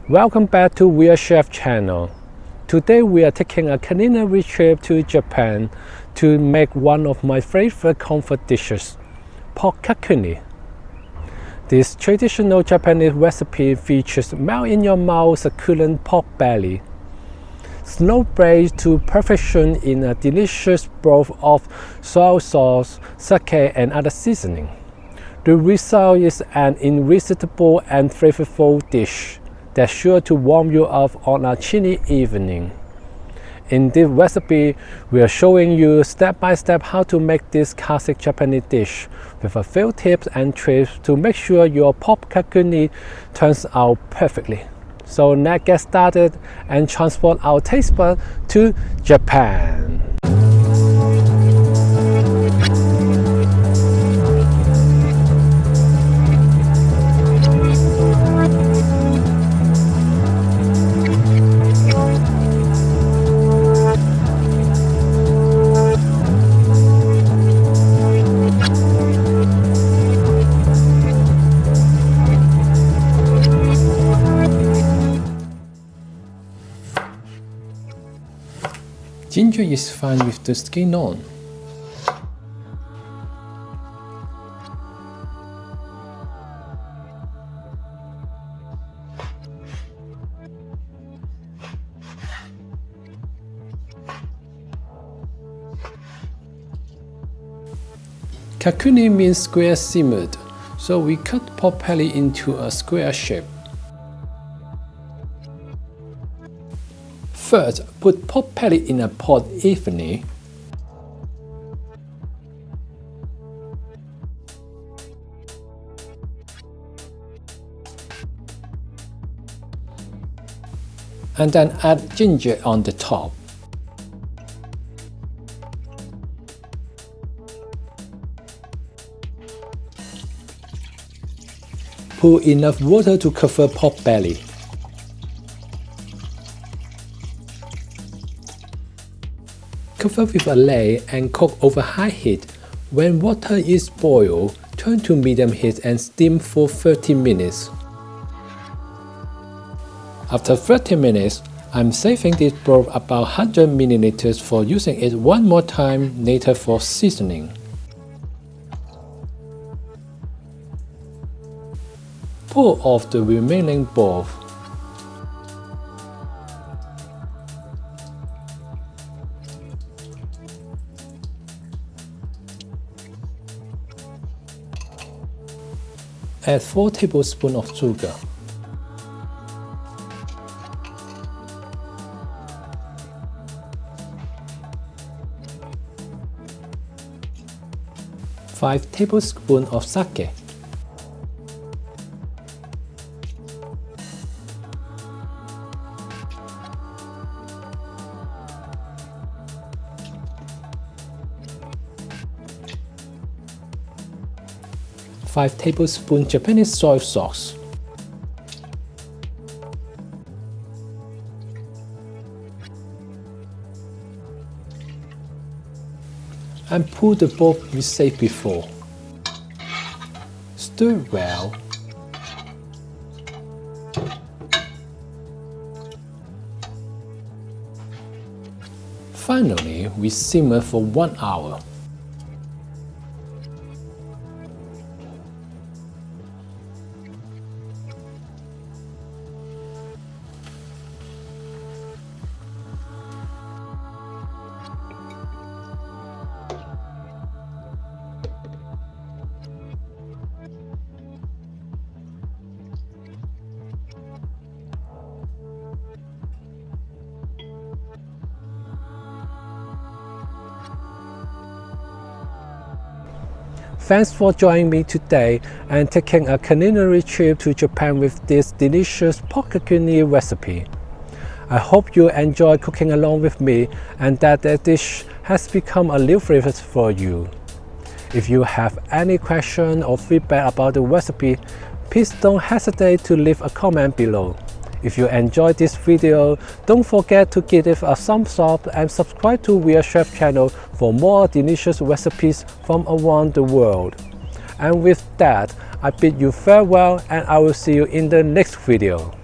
Welcome back to Weird Chef channel. Today we are taking a culinary trip to Japan to make one of my favorite comfort dishes, pork kakuni. This traditional Japanese recipe features melt-in-your-mouth succulent pork belly, slow-braised to perfection in a delicious broth of soy sauce, sake, and other seasoning. The result is an irresistible and flavorful dish that's sure to warm you up on a chilly evening. In this recipe, we are showing you step by step how to make this classic Japanese dish with a few tips and tricks to make sure your pork kakuni turns out perfectly. So let's get started and transport our taste buds to Japan. Ginger is fine with the skin on. Kakuni means square simmered, so we cut pork belly into a square shape. First, put pork belly in a pot evenly. And then add ginger on the top. Pour enough water to cover pork belly. Cover with a lid and cook over high heat. When water is boiled, turn to medium heat and steam for 30 minutes. After 30 minutes, I'm saving this broth about 100 ml for using it one more time later for seasoning. Pour off the remaining broth. Add 4 tablespoons of sugar. Five tablespoons of sake. Five tablespoons Japanese soy sauce. And pour the broth we saved before. Stir well. Finally, we simmer for 1 hour. Thanks for joining me today and taking a culinary trip to Japan with this delicious pork kakuni recipe. I hope you enjoy cooking along with me and that the dish has become a new favorite for you. If you have any question or feedback about the recipe, please don't hesitate to leave a comment below. If you enjoyed this video, don't forget to give it a thumbs up and subscribe to Weird Chef channel for more delicious recipes from around the world. And with that, I bid you farewell and I will see you in the next video.